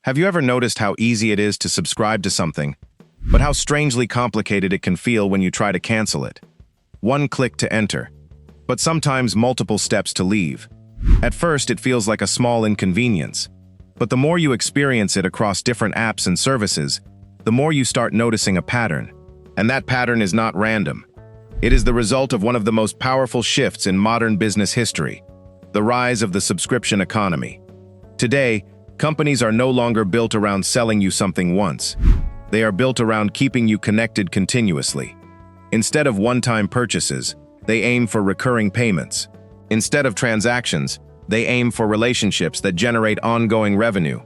Have you ever noticed how easy it is to subscribe to something, but how strangely complicated it can feel when you try to cancel it? One click to enter, but sometimes multiple steps to leave. At first, it feels like a small inconvenience, but the more you experience it across different apps and services, the more you start noticing a pattern. And that pattern is not random. It is the result of one of the most powerful shifts in modern business history, the rise of the subscription economy. Today, companies are no longer built around selling you something once. They are built around keeping you connected continuously. Instead of one-time purchases, they aim for recurring payments. Instead of transactions, they aim for relationships that generate ongoing revenue.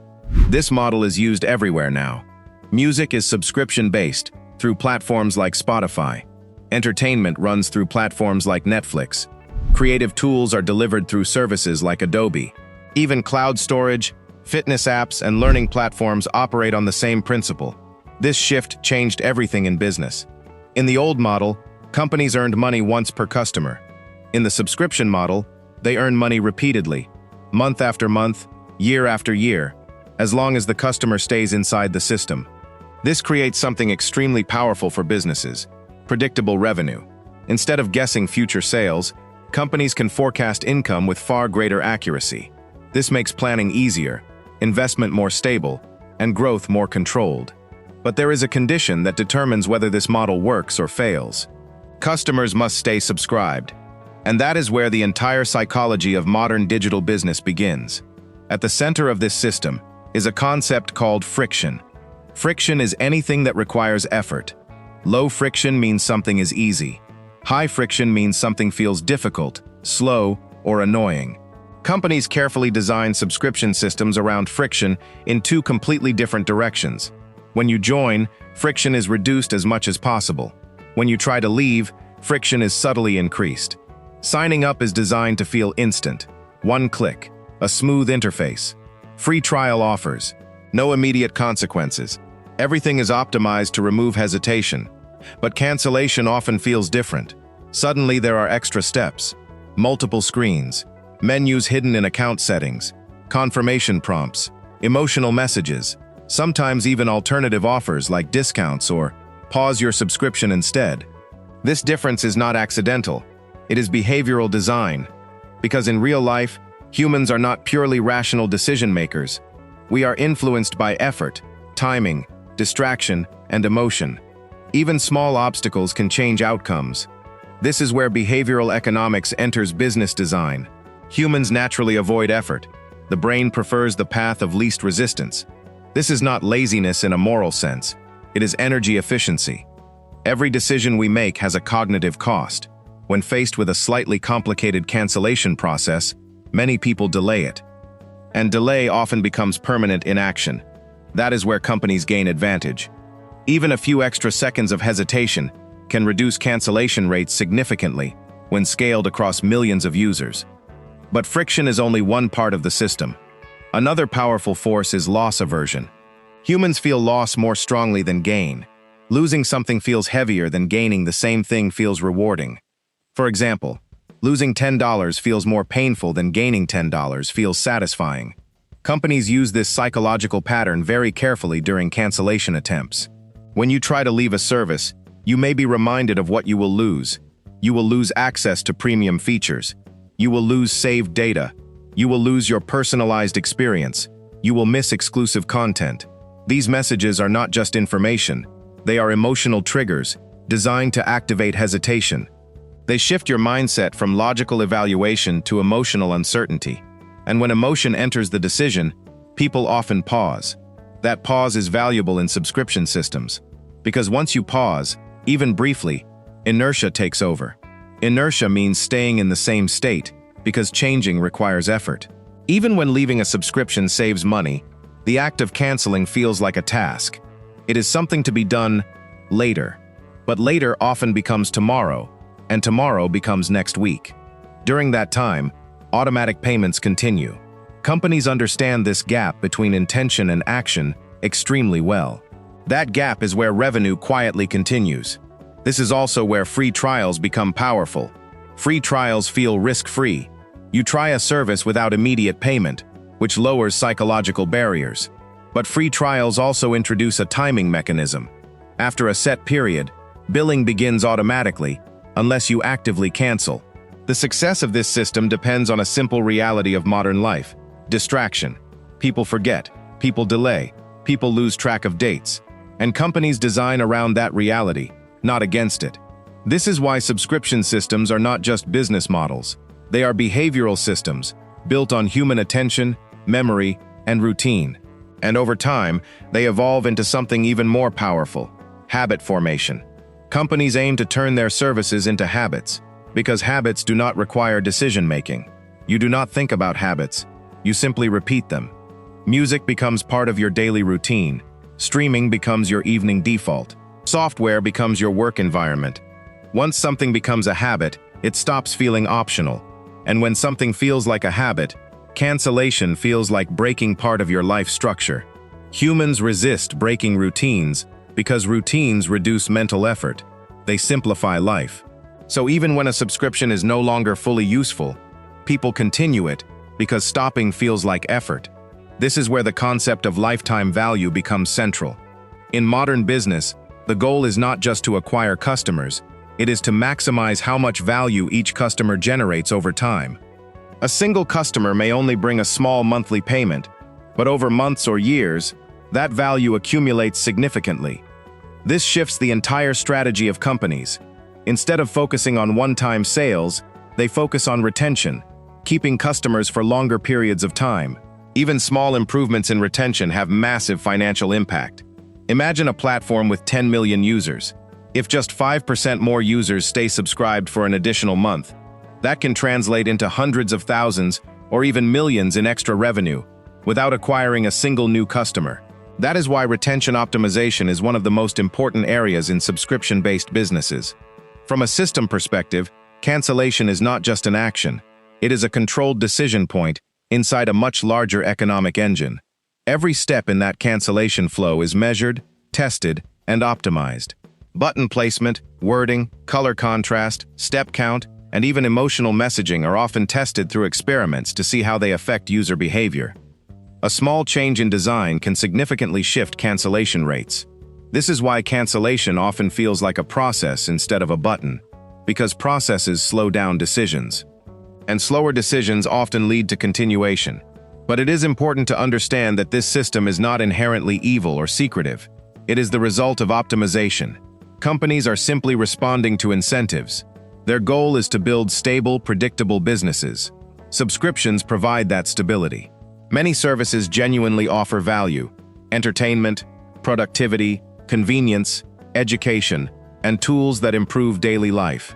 This model is used everywhere now. Music is subscription-based through platforms like Spotify. Entertainment runs through platforms like Netflix. Creative tools are delivered through services like Adobe. Even cloud storage, fitness apps, and learning platforms operate on the same principle. This shift changed everything in business. In the old model, companies earned money once per customer. In the subscription model, they earn money repeatedly, month after month, year after year, as long as the customer stays inside the system. This creates something extremely powerful for businesses: predictable revenue. Instead of guessing future sales, companies can forecast income with far greater accuracy. This makes planning easier, investment more stable, and growth more controlled. But there is a condition that determines whether this model works or fails. Customers must stay subscribed. And that is where the entire psychology of modern digital business begins. At the center of this system is a concept called friction. Friction is anything that requires effort. Low friction means something is easy. High friction means something feels difficult, slow, or annoying. Companies carefully design subscription systems around friction in two completely different directions. When you join, friction is reduced as much as possible. When you try to leave, friction is subtly increased. Signing up is designed to feel instant. One click, a smooth interface, free trial offers, no immediate consequences. Everything is optimized to remove hesitation. But cancellation often feels different. Suddenly there are extra steps, multiple screens, menus hidden in account settings, confirmation prompts, emotional messages, sometimes even alternative offers like discounts or pause your subscription instead. This difference is not accidental. It is behavioral design, because in real life, humans are not purely rational decision makers. We are influenced by effort, timing, distraction, and emotion. Even small obstacles can change outcomes. This is where behavioral economics enters business design. Humans naturally avoid effort. The brain prefers the path of least resistance. This is not laziness in a moral sense. It is energy efficiency. Every decision we make has a cognitive cost. When faced with a slightly complicated cancellation process, many people delay it. And delay often becomes permanent inaction. That is where companies gain advantage. Even a few extra seconds of hesitation can reduce cancellation rates significantly when scaled across millions of users. But friction is only one part of the system. Another powerful force is loss aversion. Humans feel loss more strongly than gain. Losing something feels heavier than gaining the same thing feels rewarding. For example, losing $10 feels more painful than gaining $10 feels satisfying. Companies use this psychological pattern very carefully during cancellation attempts. When you try to leave a service, you may be reminded of what you will lose. You will lose access to premium features. You will lose saved data. You will lose your personalized experience. You will miss exclusive content. These messages are not just information. They are emotional triggers designed to activate hesitation. They shift your mindset from logical evaluation to emotional uncertainty. And when emotion enters the decision, people often pause. That pause is valuable in subscription systems, because once you pause, even briefly, inertia takes over. Inertia means staying in the same state, because changing requires effort. Even when leaving a subscription saves money, the act of canceling feels like a task. It is something to be done later. But later often becomes tomorrow, and tomorrow becomes next week. During that time, automatic payments continue. Companies understand this gap between intention and action extremely well. That gap is where revenue quietly continues. This is also where free trials become powerful. Free trials feel risk-free. You try a service without immediate payment, which lowers psychological barriers. But free trials also introduce a timing mechanism. After a set period, billing begins automatically, unless you actively cancel. The success of this system depends on a simple reality of modern life: distraction. People forget, people delay, people lose track of dates, and companies design around that reality, not against it. This is why subscription systems are not just business models. They are behavioral systems, built on human attention, memory, and routine. And over time, they evolve into something even more powerful: habit formation. Companies aim to turn their services into habits, because habits do not require decision-making. You do not think about habits, you simply repeat them. Music becomes part of your daily routine. Streaming becomes your evening default. Software becomes your work environment. Once something becomes a habit, it stops feeling optional. And when something feels like a habit, cancellation feels like breaking part of your life structure. Humans resist breaking routines because routines reduce mental effort. They simplify life. So even when a subscription is no longer fully useful, people continue it because stopping feels like effort. This is where the concept of lifetime value becomes central. In modern business, the goal is not just to acquire customers, it is to maximize how much value each customer generates over time. A single customer may only bring a small monthly payment, but over months or years, that value accumulates significantly. This shifts the entire strategy of companies. Instead of focusing on one-time sales, they focus on retention, keeping customers for longer periods of time. Even small improvements in retention have massive financial impact. Imagine a platform with 10 million users. If just 5% more users stay subscribed for an additional month, that can translate into hundreds of thousands or even millions in extra revenue without acquiring a single new customer. That is why retention optimization is one of the most important areas in subscription-based businesses. From a system perspective, cancellation is not just an action. It is a controlled decision point inside a much larger economic engine. Every step in that cancellation flow is measured, tested, and optimized. Button placement, wording, color contrast, step count, and even emotional messaging are often tested through experiments to see how they affect user behavior. A small change in design can significantly shift cancellation rates. This is why cancellation often feels like a process instead of a button, because processes slow down decisions. And slower decisions often lead to continuation. But it is important to understand that this system is not inherently evil or secretive. It is the result of optimization. Companies are simply responding to incentives. Their goal is to build stable, predictable businesses. Subscriptions provide that stability. Many services genuinely offer value: entertainment, productivity, convenience, education, and tools that improve daily life.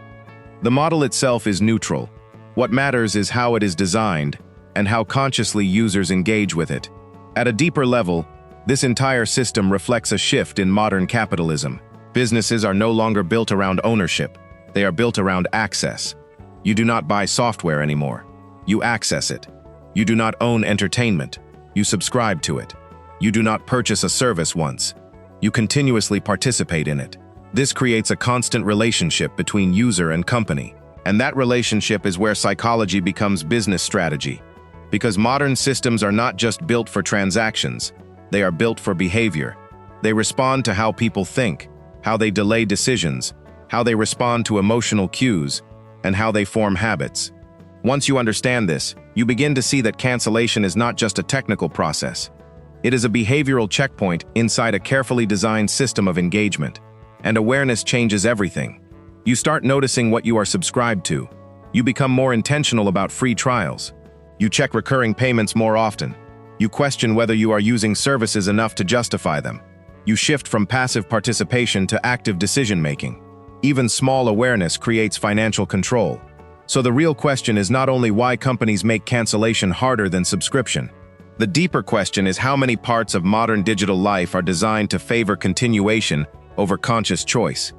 The model itself is neutral. What matters is how it is designed and how consciously users engage with it. At a deeper level, this entire system reflects a shift in modern capitalism. Businesses are no longer built around ownership. They are built around access. You do not buy software anymore. You access it. You do not own entertainment. You subscribe to it. You do not purchase a service once. You continuously participate in it. This creates a constant relationship between user and company. And that relationship is where psychology becomes business strategy. Because modern systems are not just built for transactions, they are built for behavior. They respond to how people think, how they delay decisions, how they respond to emotional cues, and how they form habits. Once you understand this, you begin to see that cancellation is not just a technical process. It is a behavioral checkpoint inside a carefully designed system of engagement. And awareness changes everything. You start noticing what you are subscribed to. You become more intentional about free trials. You check recurring payments more often. You question whether you are using services enough to justify them. You shift from passive participation to active decision-making. Even small awareness creates financial control. So the real question is not only why companies make cancellation harder than subscription. The deeper question is how many parts of modern digital life are designed to favor continuation over conscious choice.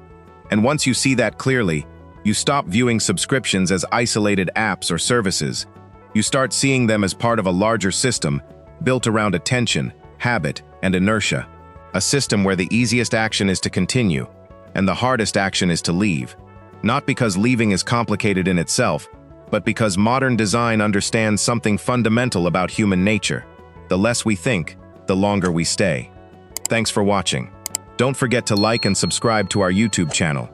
And once you see that clearly, you stop viewing subscriptions as isolated apps or services. You start seeing them as part of a larger system built around attention, habit, and inertia. A system where the easiest action is to continue, and the hardest action is to leave. Not because leaving is complicated in itself, but because modern design understands something fundamental about human nature. The less we think, the longer we stay. Thanks for watching. Don't forget to like and subscribe to our YouTube channel.